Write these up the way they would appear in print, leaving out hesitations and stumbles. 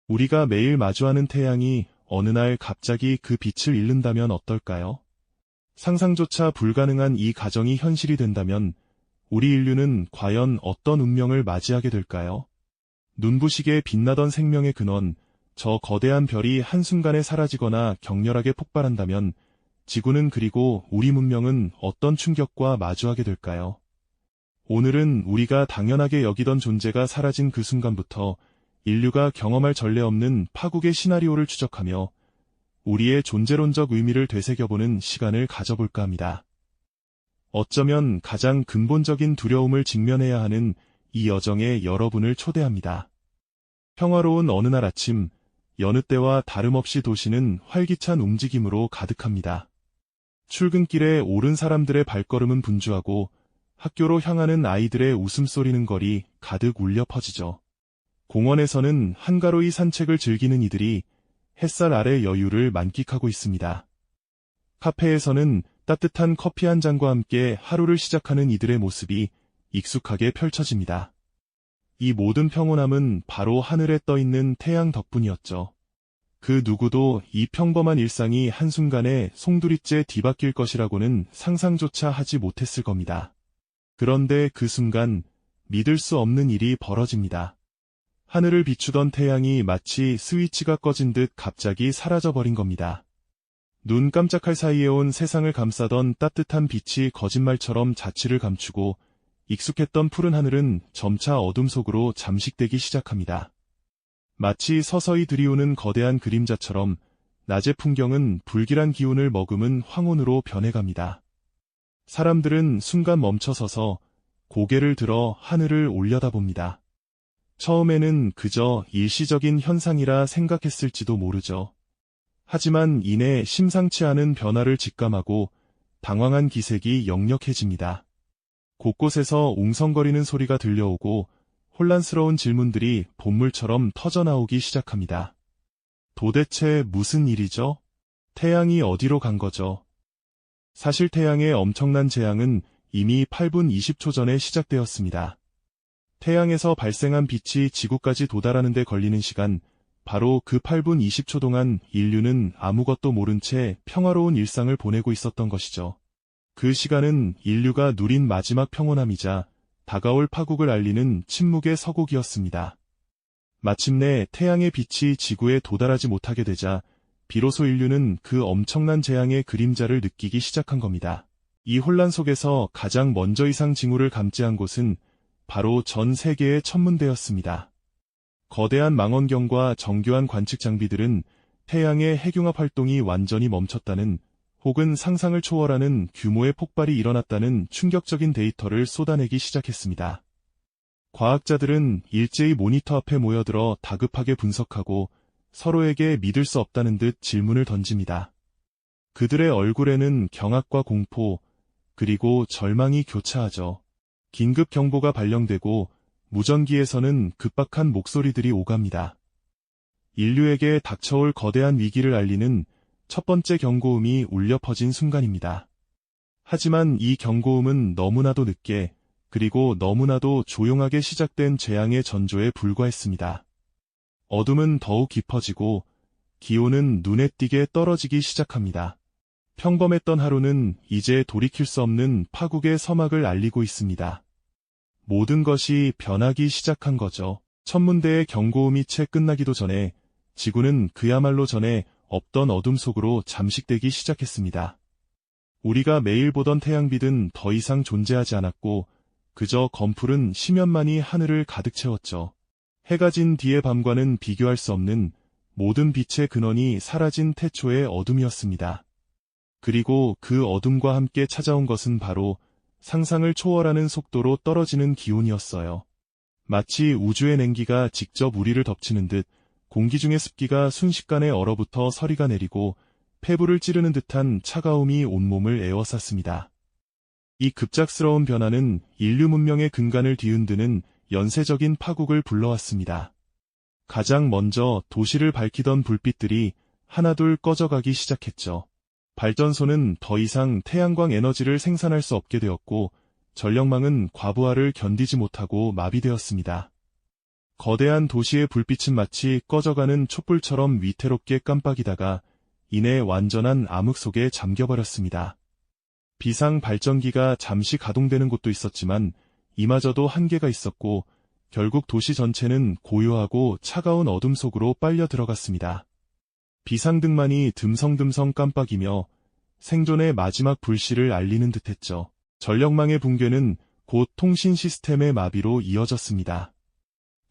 우리가 매일 마주하는 태양이 어느 날 갑자기 그 빛을 잃는다면 어떨까요? 상상조차 불가능한 이 가정이 현실이 된다면 우리 인류는 과연 어떤 운명을 맞이하게 될까요? 눈부시게 빛나던 생명의 근원, 저 거대한 별이 한순간에 사라지거나 격렬하게 폭발한다면 지구는 그리고 우리 문명은 어떤 충격과 마주하게 될까요? 오늘은 우리가 당연하게 여기던 존재가 사라진 그 순간부터 인류가 경험할 전례 없는 파국의 시나리오를 추적하며 우리의 존재론적 의미를 되새겨보는 시간을 가져볼까 합니다. 어쩌면 가장 근본적인 두려움을 직면해야 하는 이 여정에 여러분을 초대합니다. 평화로운 어느 날 아침, 여느 때와 다름없이 도시는 활기찬 움직임으로 가득합니다. 출근길에 오른 사람들의 발걸음은 분주하고 학교로 향하는 아이들의 웃음소리는 거리 가득 울려 퍼지죠. 공원에서는 한가로이 산책을 즐기는 이들이 햇살 아래 여유를 만끽하고 있습니다. 카페에서는 따뜻한 커피 한 잔과 함께 하루를 시작하는 이들의 모습이 익숙하게 펼쳐집니다. 이 모든 평온함은 바로 하늘에 떠있는 태양 덕분이었죠. 그 누구도 이 평범한 일상이 한순간에 송두리째 뒤바뀔 것이라고는 상상조차 하지 못했을 겁니다. 그런데 그 순간 믿을 수 없는 일이 벌어집니다. 하늘을 비추던 태양이 마치 스위치가 꺼진 듯 갑자기 사라져버린 겁니다. 눈 깜짝할 사이에 온 세상을 감싸던 따뜻한 빛이 거짓말처럼 자취를 감추고 익숙했던 푸른 하늘은 점차 어둠 속으로 잠식되기 시작합니다. 마치 서서히 들이오는 거대한 그림자처럼 낮의 풍경은 불길한 기운을 머금은 황혼으로 변해갑니다. 사람들은 순간 멈춰서서 고개를 들어 하늘을 올려다봅니다. 처음에는 그저 일시적인 현상이라 생각했을지도 모르죠. 하지만 이내 심상치 않은 변화를 직감하고 당황한 기색이 역력해집니다. 곳곳에서 웅성거리는 소리가 들려오고 혼란스러운 질문들이 본물처럼 터져나오기 시작합니다. 도대체 무슨 일이죠? 태양이 어디로 간 거죠? 사실 태양의 엄청난 재앙은 이미 8분 20초 전에 시작되었습니다. 태양에서 발생한 빛이 지구까지 도달하는 데 걸리는 시간, 바로 그 8분 20초 동안 인류는 아무것도 모른 채 평화로운 일상을 보내고 있었던 것이죠. 그 시간은 인류가 누린 마지막 평온함이자 다가올 파국을 알리는 침묵의 서곡이었습니다. 마침내 태양의 빛이 지구에 도달하지 못하게 되자 비로소 인류는 그 엄청난 재앙의 그림자를 느끼기 시작한 겁니다. 이 혼란 속에서 가장 먼저 이상 징후를 감지한 곳은 바로 전 세계의 천문대였습니다. 거대한 망원경과 정교한 관측 장비들은 태양의 핵융합 활동이 완전히 멈췄다는 혹은 상상을 초월하는 규모의 폭발이 일어났다는 충격적인 데이터를 쏟아내기 시작했습니다. 과학자들은 일제히 모니터 앞에 모여들어 다급하게 분석하고 서로에게 믿을 수 없다는 듯 질문을 던집니다. 그들의 얼굴에는 경악과 공포, 그리고 절망이 교차하죠. 긴급 경보가 발령되고 무전기에서는 급박한 목소리들이 오갑니다. 인류에게 닥쳐올 거대한 위기를 알리는 첫 번째 경고음이 울려 퍼진 순간입니다. 하지만 이 경고음은 너무나도 늦게, 그리고 너무나도 조용하게 시작된 재앙의 전조에 불과했습니다. 어둠은 더욱 깊어지고 기온은 눈에 띄게 떨어지기 시작합니다. 평범했던 하루는 이제 돌이킬 수 없는 파국의 서막을 알리고 있습니다. 모든 것이 변하기 시작한 거죠. 천문대의 경고음이 채 끝나기도 전에 지구는 그야말로 전에 없던 어둠 속으로 잠식되기 시작했습니다. 우리가 매일 보던 태양빛은 더 이상 존재하지 않았고 그저 검푸른 심연만이 하늘을 가득 채웠죠. 해가 진 뒤의 밤과는 비교할 수 없는 모든 빛의 근원이 사라진 태초의 어둠이었습니다. 그리고 그 어둠과 함께 찾아온 것은 바로 상상을 초월하는 속도로 떨어지는 기온이었어요. 마치 우주의 냉기가 직접 우리를 덮치는 듯 공기 중의 습기가 순식간에 얼어붙어 서리가 내리고 폐부를 찌르는 듯한 차가움이 온몸을 에워쌌습니다. 이 급작스러운 변화는 인류 문명의 근간을 뒤흔드는 연쇄적인 파국을 불러왔습니다. 가장 먼저 도시를 밝히던 불빛들이 하나둘 꺼져가기 시작했죠. 발전소는 더 이상 태양광 에너지를 생산할 수 없게 되었고 전력망은 과부하를 견디지 못하고 마비되었습니다. 거대한 도시의 불빛은 마치 꺼져가는 촛불처럼 위태롭게 깜빡이다가 이내 완전한 암흑 속에 잠겨버렸습니다. 비상 발전기가 잠시 가동되는 곳도 있었지만 이마저도 한계가 있었고 결국 도시 전체는 고요하고 차가운 어둠 속으로 빨려 들어갔습니다. 비상등만이 듬성듬성 깜빡이며 생존의 마지막 불씨를 알리는 듯했죠. 전력망의 붕괴는 곧 통신 시스템의 마비로 이어졌습니다.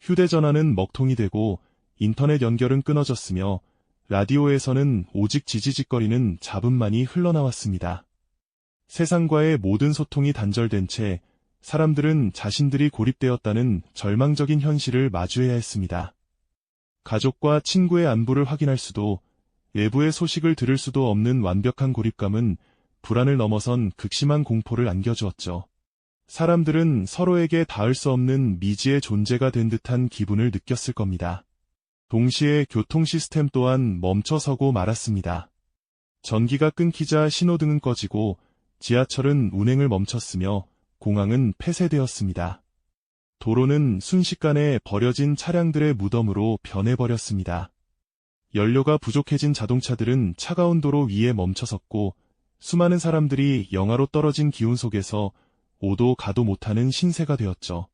휴대전화는 먹통이 되고 인터넷 연결은 끊어졌으며 라디오에서는 오직 지지직거리는 잡음만이 흘러나왔습니다. 세상과의 모든 소통이 단절된 채 사람들은 자신들이 고립되었다는 절망적인 현실을 마주해야 했습니다. 가족과 친구의 안부를 확인할 수도 외부의 소식을 들을 수도 없는 완벽한 고립감은 불안을 넘어선 극심한 공포를 안겨주었죠. 사람들은 서로에게 닿을 수 없는 미지의 존재가 된 듯한 기분을 느꼈을 겁니다. 동시에 교통 시스템 또한 멈춰서고 말았습니다. 전기가 끊기자 신호등은 꺼지고 지하철은 운행을 멈췄으며 공항은 폐쇄되었습니다. 도로는 순식간에 버려진 차량들의 무덤으로 변해버렸습니다. 연료가 부족해진 자동차들은 차가운 도로 위에 멈춰섰고 수많은 사람들이 영하로 떨어진 기온 속에서 오도 가도 못하는 신세가 되었죠.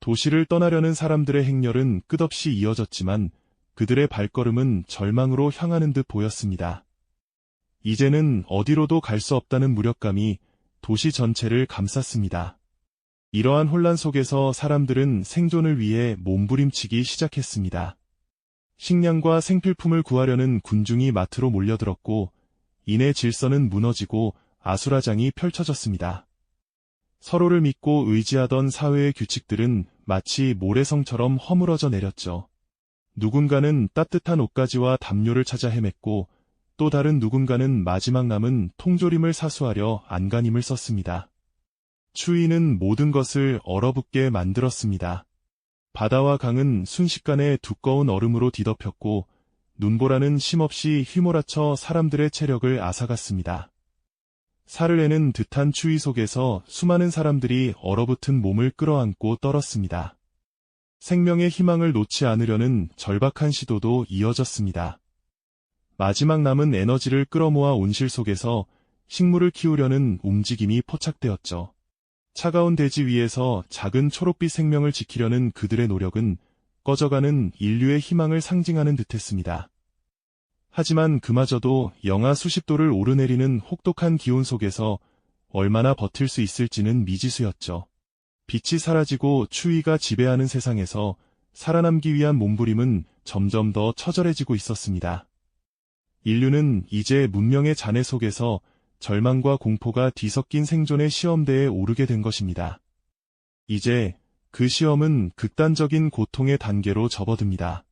도시를 떠나려는 사람들의 행렬은 끝없이 이어졌지만 그들의 발걸음은 절망으로 향하는 듯 보였습니다. 이제는 어디로도 갈 수 없다는 무력감이 도시 전체를 감쌌습니다. 이러한 혼란 속에서 사람들은 생존을 위해 몸부림치기 시작했습니다. 식량과 생필품을 구하려는 군중이 마트로 몰려들었고 이내 질서는 무너지고 아수라장이 펼쳐졌습니다. 서로를 믿고 의지하던 사회의 규칙들은 마치 모래성처럼 허물어져 내렸죠. 누군가는 따뜻한 옷가지와 담요를 찾아 헤맸고 또 다른 누군가는 마지막 남은 통조림을 사수하려 안간힘을 썼습니다. 추위는 모든 것을 얼어붙게 만들었습니다. 바다와 강은 순식간에 두꺼운 얼음으로 뒤덮였고 눈보라는 쉼없이 휘몰아쳐 사람들의 체력을 앗아갔습니다. 살을 내는 듯한 추위 속에서 수많은 사람들이 얼어붙은 몸을 끌어안고 떨었습니다. 생명의 희망을 놓지 않으려는 절박한 시도도 이어졌습니다. 마지막 남은 에너지를 끌어모아 온실 속에서 식물을 키우려는 움직임이 포착되었죠. 차가운 대지 위에서 작은 초록빛 생명을 지키려는 그들의 노력은 꺼져가는 인류의 희망을 상징하는 듯했습니다. 하지만 그마저도 영하 수십 도를 오르내리는 혹독한 기온 속에서 얼마나 버틸 수 있을지는 미지수였죠. 빛이 사라지고 추위가 지배하는 세상에서 살아남기 위한 몸부림은 점점 더 처절해지고 있었습니다. 인류는 이제 문명의 잔해 속에서 절망과 공포가 뒤섞인 생존의 시험대에 오르게 된 것입니다. 이제 그 시험은 극단적인 고통의 단계로 접어듭니다.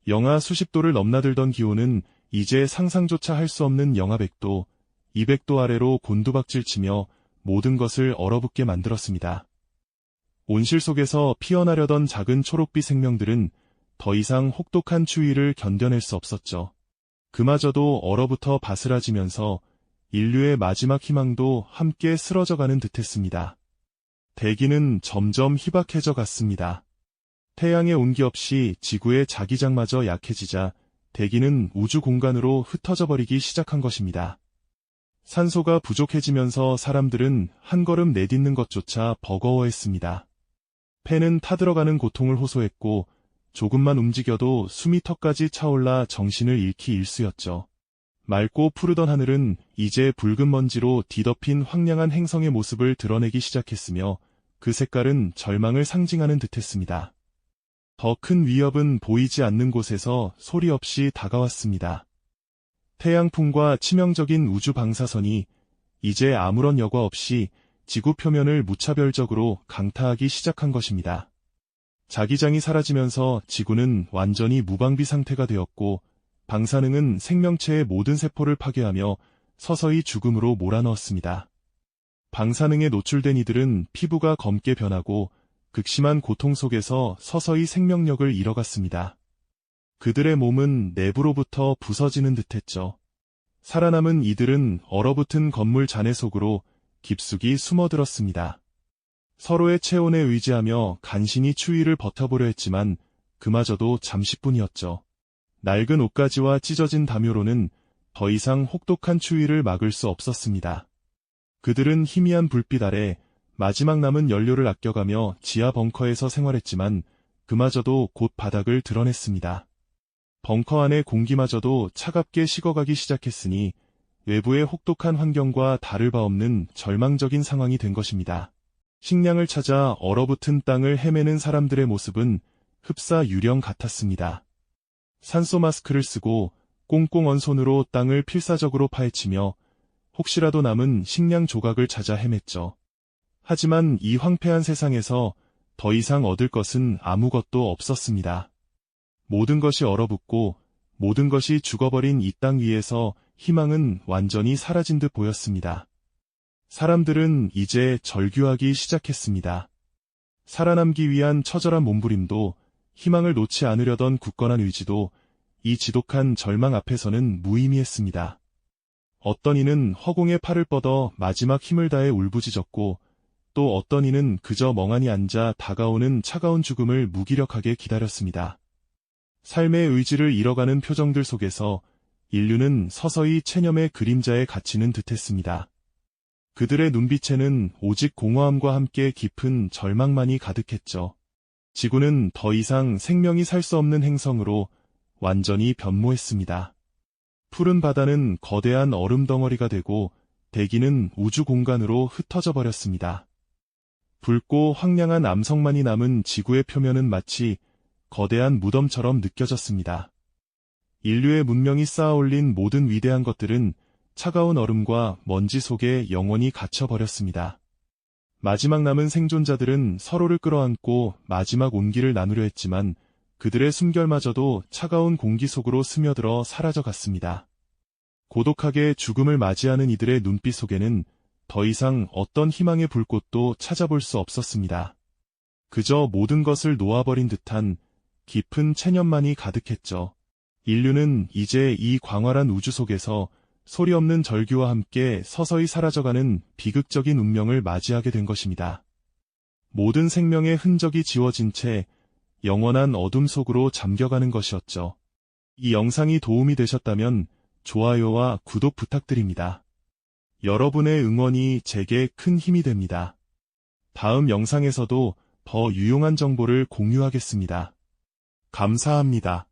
영하 수십 도를 넘나들던 기온은 이제 상상조차 할 수 없는 영하 100도, 200도 아래로 곤두박질치며 모든 것을 얼어붙게 만들었습니다. 온실 속에서 피어나려던 작은 초록빛 생명들은 더 이상 혹독한 추위를 견뎌낼 수 없었죠. 그마저도 얼어붙어 바스라지면서 인류의 마지막 희망도 함께 쓰러져가는 듯했습니다. 대기는 점점 희박해져 갔습니다. 태양의 온기 없이 지구의 자기장마저 약해지자 대기는 우주 공간으로 흩어져 버리기 시작한 것입니다. 산소가 부족해지면서 사람들은 한 걸음 내딛는 것조차 버거워했습니다. 폐는 타들어가는 고통을 호소했고 조금만 움직여도 숨이 턱까지 차올라 정신을 잃기 일쑤였죠. 맑고 푸르던 하늘은 이제 붉은 먼지로 뒤덮인 황량한 행성의 모습을 드러내기 시작했으며 그 색깔은 절망을 상징하는 듯했습니다. 더 큰 위협은 보이지 않는 곳에서 소리 없이 다가왔습니다. 태양풍과 치명적인 우주 방사선이 이제 아무런 여과 없이 지구 표면을 무차별적으로 강타하기 시작한 것입니다. 자기장이 사라지면서 지구는 완전히 무방비 상태가 되었고 방사능은 생명체의 모든 세포를 파괴하며 서서히 죽음으로 몰아넣었습니다. 방사능에 노출된 이들은 피부가 검게 변하고 극심한 고통 속에서 서서히 생명력을 잃어갔습니다. 그들의 몸은 내부로부터 부서지는 듯했죠. 살아남은 이들은 얼어붙은 건물 잔해 속으로 깊숙이 숨어들었습니다. 서로의 체온에 의지하며 간신히 추위를 버텨보려 했지만 그마저도 잠시뿐이었죠. 낡은 옷가지와 찢어진 담요로는 더 이상 혹독한 추위를 막을 수 없었습니다. 그들은 희미한 불빛 아래 마지막 남은 연료를 아껴가며 지하 벙커에서 생활했지만 그마저도 곧 바닥을 드러냈습니다. 벙커 안의 공기마저도 차갑게 식어가기 시작했으니 외부의 혹독한 환경과 다를 바 없는 절망적인 상황이 된 것입니다. 식량을 찾아 얼어붙은 땅을 헤매는 사람들의 모습은 흡사 유령 같았습니다. 산소 마스크를 쓰고 꽁꽁 언 손으로 땅을 필사적으로 파헤치며 혹시라도 남은 식량 조각을 찾아 헤맸죠. 하지만 이 황폐한 세상에서 더 이상 얻을 것은 아무것도 없었습니다. 모든 것이 얼어붙고 모든 것이 죽어버린 이 땅 위에서 희망은 완전히 사라진 듯 보였습니다. 사람들은 이제 절규하기 시작했습니다. 살아남기 위한 처절한 몸부림도 희망을 놓지 않으려던 굳건한 의지도 이 지독한 절망 앞에서는 무의미했습니다. 어떤 이는 허공에 팔을 뻗어 마지막 힘을 다해 울부짖었고 또 어떤 이는 그저 멍하니 앉아 다가오는 차가운 죽음을 무기력하게 기다렸습니다. 삶의 의지를 잃어가는 표정들 속에서 인류는 서서히 체념의 그림자에 갇히는 듯했습니다. 그들의 눈빛에는 오직 공허함과 함께 깊은 절망만이 가득했죠. 지구는 더 이상 생명이 살 수 없는 행성으로 완전히 변모했습니다. 푸른 바다는 거대한 얼음 덩어리가 되고 대기는 우주 공간으로 흩어져 버렸습니다. 붉고 황량한 암석만이 남은 지구의 표면은 마치 거대한 무덤처럼 느껴졌습니다. 인류의 문명이 쌓아올린 모든 위대한 것들은 차가운 얼음과 먼지 속에 영원히 갇혀버렸습니다. 마지막 남은 생존자들은 서로를 끌어안고 마지막 온기를 나누려 했지만 그들의 숨결마저도 차가운 공기 속으로 스며들어 사라져갔습니다. 고독하게 죽음을 맞이하는 이들의 눈빛 속에는 더 이상 어떤 희망의 불꽃도 찾아볼 수 없었습니다. 그저 모든 것을 놓아버린 듯한 깊은 체념만이 가득했죠. 인류는 이제 이 광활한 우주 속에서 소리 없는 절규와 함께 서서히 사라져가는 비극적인 운명을 맞이하게 된 것입니다. 모든 생명의 흔적이 지워진 채 영원한 어둠 속으로 잠겨가는 것이었죠. 이 영상이 도움이 되셨다면 좋아요와 구독 부탁드립니다. 여러분의 응원이 제게 큰 힘이 됩니다. 다음 영상에서도 더 유용한 정보를 공유하겠습니다. 감사합니다.